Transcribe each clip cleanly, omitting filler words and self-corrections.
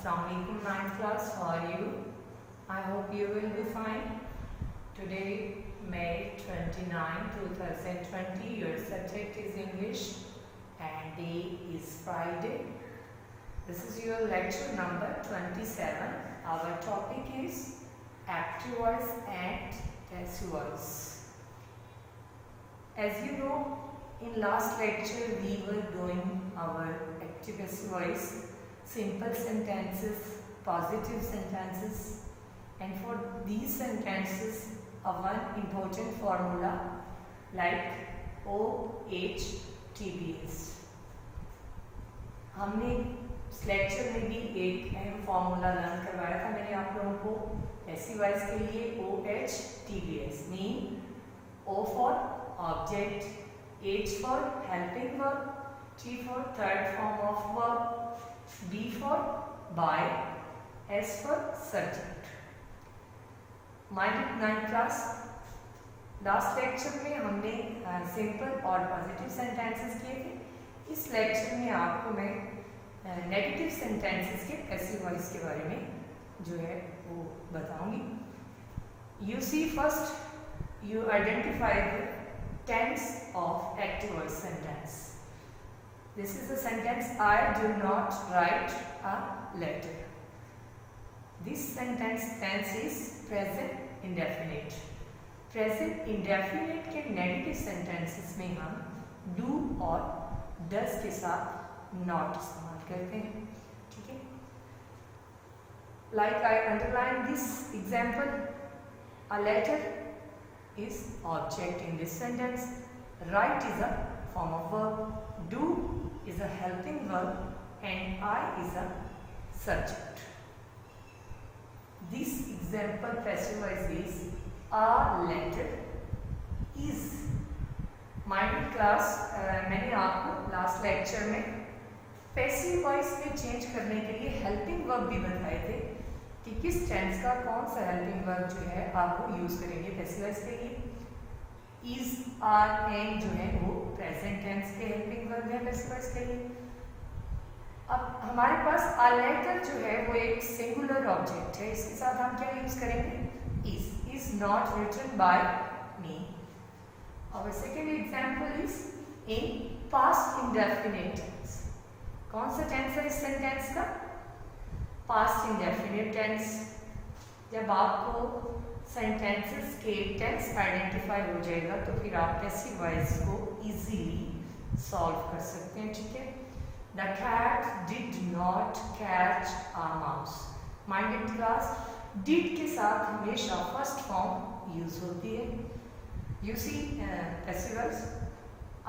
Assalamualaikum 9th class, how are you? I hope you will be fine. Today, May 29, 2020, your subject is English and day is Friday. This is your lecture number 27. Our topic is active voice and passive voice. As you know, in last lecture we were doing our active passive voice, simple sentences, positive sentences, and for these sentences one important formula like OHTBS. हमने इस lecture में भी एक अहम formula learn करवाया था मैंने आप लोगों को पैसिव वॉइस के लिए OHTBS mean O for object, H for helping verb, T for third form of verb, B for by, S for subject. My 9th class, last lecture में हमने सिंपल और पॉजिटिव सेंटेंसेस किए थे. इस lecture में आपको मैं नेगेटिव सेंटेंसेस के पैसिव वॉइस के बारे में जो है वो बताऊंगी. You see first you identify the tense of active voice sentence. This is the sentence, I do not write a letter. This sentence tense is present indefinite. Present indefinite के negative sentences में हम do और does के साथ not इस्तेमाल करते हैं. ठीक है? Like I underline this example, a letter is object in this sentence, write is a form of verb, do is a helping verb, and I is a subject. This example passive voice is a letter is. My class मैंने आपको last lecture में passive voice में change करने के लिए helping verb भी बताए थे कि किस टेंस का कौन सा हेल्पिंग वर्ब जो है आपको यूज करेंगे पैसिव वॉइस के लिए. इज, आर, एंड जो है वो प्रेजेंट टेंस के हेल्पिंग वर्ब है पैसिव वॉइस के लिए. अब हमारे पास अ लेटर जो है वो एक सिंगुलर ऑब्जेक्ट है, इसके साथ हम क्या यूज करेंगे? Is not written by me. और second example is in past indefinite tense. कौन सा टेंस है इस सेंटेंस का? Past indefinite tense. जब आपको सेंटेंसेस के टेंस आइडेंटिफाई हो जाएगा तो फिर आप पैसिव वॉइस को इजीली सॉल्व कर सकते हैं. ठीक है? The cat did not catch a mouse. Mind it class, did के साथ हमेशा फर्स्ट फॉर्म यूज होती है. You see passive voice, a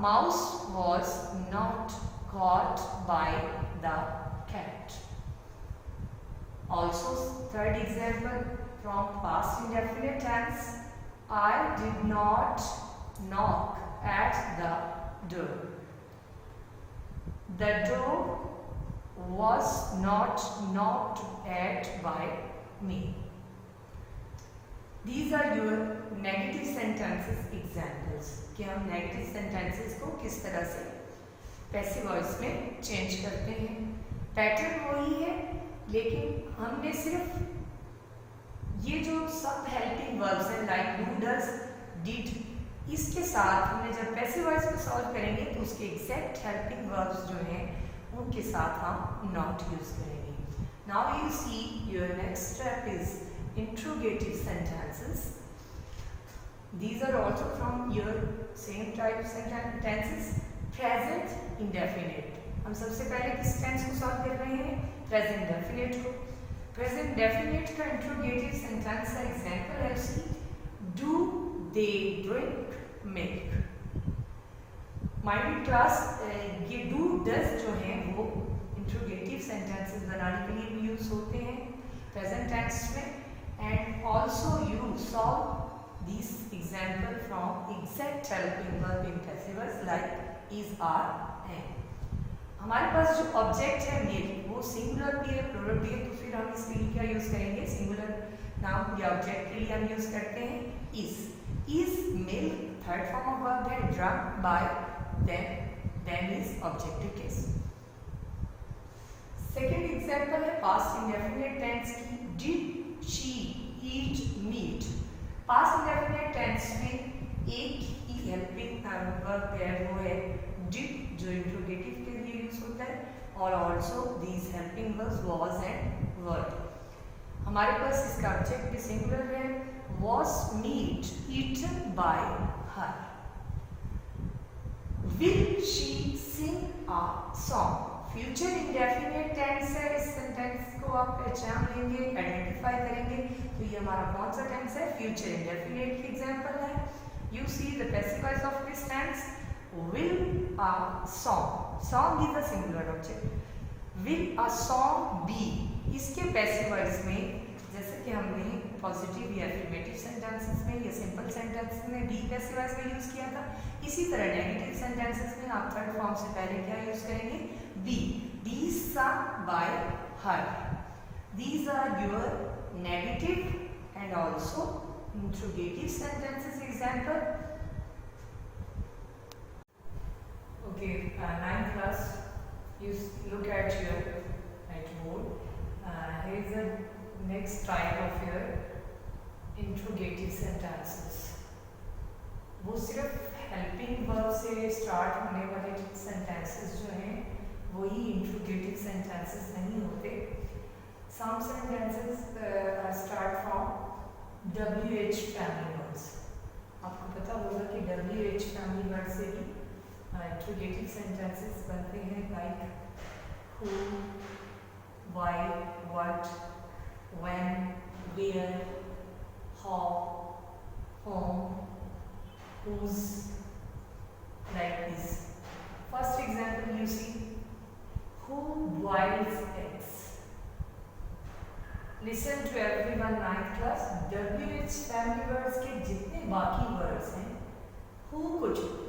mouse was not caught by the cat. Also, third example from past indefinite tense, I did not knock at the door. The door was not knocked at by me. These are your negative sentences examples. कि हम negative sentences को किस तरह से passive voice में change करते हैं. Pattern वही है, लेकिन हमने सिर्फ ये जो सब हेल्पिंग वर्ब्स हैं लाइक डू, डज, डिड, इसके साथ हमने जब पैसिव वॉइस को सॉल्व करेंगे तो उसके एग्जैक्ट हेल्पिंग वर्ब्स जो हैं उनके साथ हम नॉट यूज करेंगे. Now you see your next step is interrogative sentences. These are also from your same type sentences. Present indefinite, हम सबसे पहले किस टेंस को सॉल्व कर रहे हैं? प्रेजेंट डेफिनेट को. प्रेजेंट डेफिनेट का इंट्रोगेटिव सेंटेंस का एग्जांपल है C, do they drink milk. Minded class, ये डू डज जो हैं वो इंट्रोगेटिव सेंटेंसेस बनाने के लिए भी यूज होते हैं प्रेजेंट टेंस में. And also you solve this example from exact helping verb in passive voice like is, are, and. हमारे पास जो ऑब्जेक्ट है मेल वो सिंगुलर भी है प्लूरल भी है, तो फिर हम इसके लिए क्या यूज करेंगे? सिंगुलर नाउन या ऑब्जेक्ट के लिए हम यूज करते हैं is. Is mail third form of verb है, drunk by, then is objective case. Second example है पास्ट इंडेफिनिट टेंस की did she eat meat. Past indefinite tense में एक ही हेल्पिंग वर्ब है, वो है डिड, जो इंट्रोगेटिव के लिए यूज होता है, और also these helping verbs was and were. हमारे पास इसका ऑब्जेक्ट भी सिंगुलर है, was meat eaten by her. Will she sing a song. Future indefinite tense है, इस सेंटेंस को आप पहचान लेंगे, आइडेंटिफाई करेंगे, तो ये हमारा कौन सा टेंस है, फ्यूचर इंडेफिनिट की एग्जांपल है। You see the passive voice of this tense, will a song is a singular object, will a song be, इसके पैसिव वॉइस में जैसे कि हमने पॉजिटिव या अफर्मेटिव सेंटेंसेस में या सिंपल सेंटेंसेस में बी पैसिव वॉइस में यूज किया था, इसी तरह नेगेटिव सेंटेंसेस में आप थर्ड फॉर्म से पहले क्या यूज करेंगे, B. These sung by her, these are your negative and also interrogative sentences example. Okay, 9th class, you look at your whiteboard. Here is the next type of your interrogative sentences. वो सिर्फ helping verb से start होने वाले sentences जो हैं वही interrogative sentences नहीं होते। Some sentences start from WH family words. आपको पता होगा कि WH फैमिली वर्ड से भी इंट्रोगेटिव सेंटेंसेस बनते हैं, like who, why, what, when, where, how, whom, whose, like this. First example you see, who boils eggs. Listen to everyone, 9th class. WH family words के जितने बाकी words हैं, who को छोड़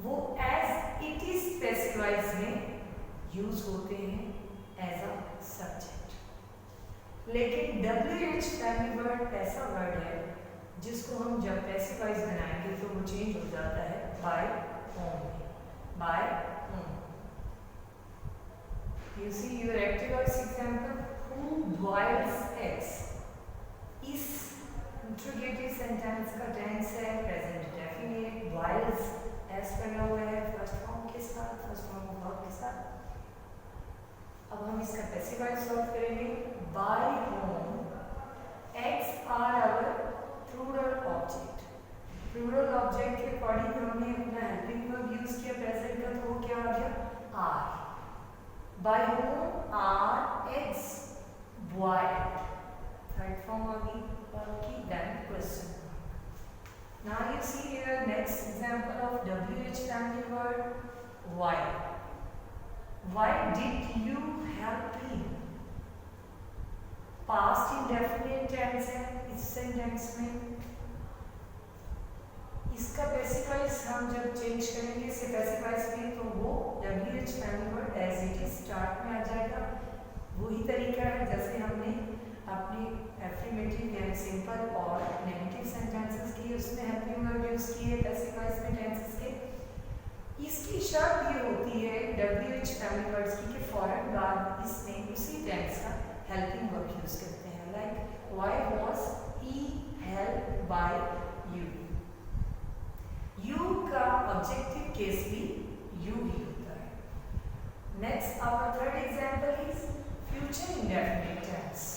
वो as it is specified में use होते हैं as a subject। लेकिन WH फैमिली वर्ड ऐसा वर्ड है जिसको हम जब पैसिव वॉइस बनाएंगे तो वो चेंज हो जाता है by whom, by whom। You see your active voice example, who boils eggs। इस इंट्रोगेटिव सेंटेंस का टेंस है प्रेजेंट डेफिनिट, boils एस बना हुआ है फर्स्ट फॉर्म के साथ, फर्स्ट फॉर्म ऑफ वर्ब के साथ। अब हम इसका पैसिव वॉइस सॉल्व करेंगे। By whom eggs are our plural object. Plural object के अकॉर्डिंग हमने अपना हेल्पिंग वर्ब यूज किया प्रेजेंट का, तो वो क्या आ गया, are. By whom are eggs boiled, third form आ गई वर्ब की, then question. Now you see here next example of WH family word, why. Why did you help me? Past indefinite tense है इस सेंटेंस में। इसका passive voice हम जब change करेंगे इसे पैसिव वॉइस में, तो वो WH family word as it is start में आ जाएगा। वही तरीका है जैसे हमने अपनी एफर्मेटिव यानी सिंपल और नेगेटिव सेंटेंसेस की उसमें हेल्पिंग वर्ब यूज किए पैसिव वॉइस में टेंसेस के। इसकी शर्त ये होती है WH फैमिली वर्ड्स की कि फौरन बाद इसमें उसी टेंस का हेल्पिंग वर्ब यूज करते हैं, like why was he helped by you. You का ऑब्जेक्टिव केस भी यू ही होता है। Next our third example is future indefinite tense.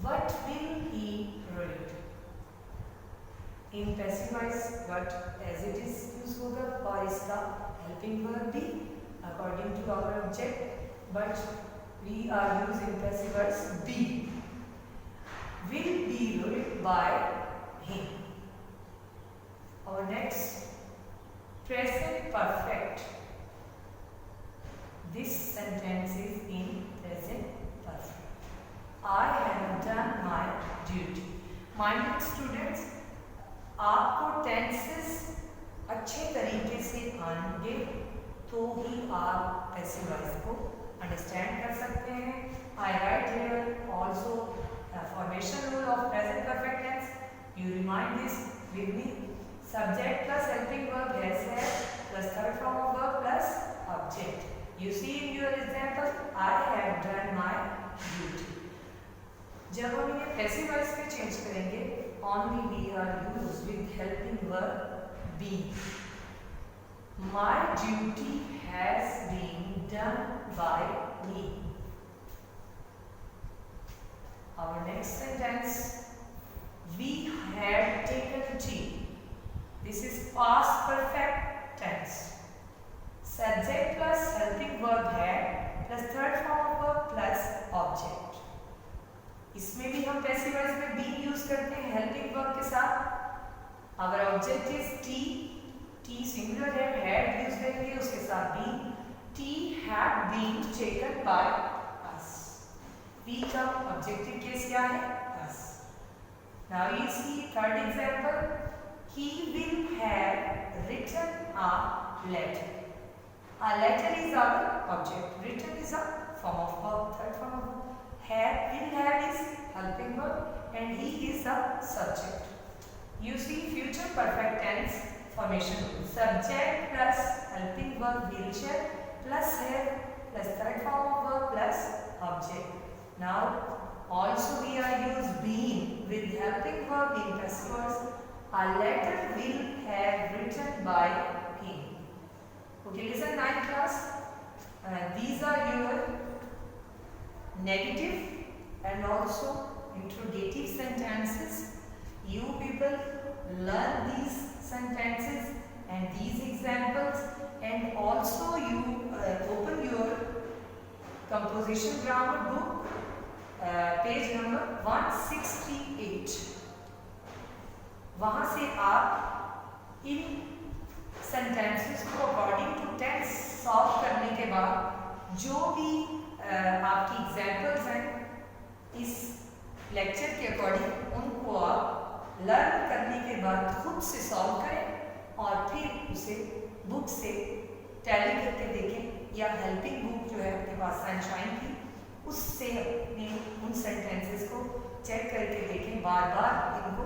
What will he read? In passive voice what as it is use होगा और इसका helping verb भी according to our object, but we are using passive voice be। Will be read by him। Our next present perfect। This sentence is in present perfect। I have done my duty। Minded students, आपको tenses अच्छे तरीके से आएंगे तो ही आप passive voice को understand कर सकते हैं। I write here also formation rule of present perfect tense. You remind this with me. Subject plus helping verb has plus third form of verb plus object. You see in your example, I have done my जब हम इन्हें passive voice में change करेंगे, only we are used with helping verb be. My duty has been done by me. Our next sentence, we had taken tea. This is past perfect tense. Subject plus helping verb had plus third form of verb plus object. इसमें भी हम passive voice में been use करते हैं helping verb के साथ. Our object is tea. T singular है, had use करेंगे उसके साथ been. Tea had been taken by us. We का ऑब्जेक्टिव केस क्या है? us. Now you see third example. He will have written a letter. A letter is our object. Written is a form of verb. Third form of verb. Have, will have is helping verb and he is the subject. You see future perfect tense formation. Subject plus helping verb will share plus have plus third form of verb plus object. Now also we are use been with helping verb in passive voice. A letter will have written by him. Okay, listen 9th class. These are your negative and also interrogative sentences. You people learn these sentences and these examples, and also you open your composition grammar book, page number 168. वहाँ से आप इन sentences को according to tense solve करने के बाद जो भी आपकी एग्जाम्पल्स हैं इस लेक्चर के अकॉर्डिंग उनको आप लर्न करने के बाद खुद से सॉल्व करें और फिर उसे बुक से टैली करके देखें या हेल्पिंग बुक जो है आपके पास सनशाइन की उससे अपने उन सेंटेंसेस को चेक करके देखें, बार बार इनको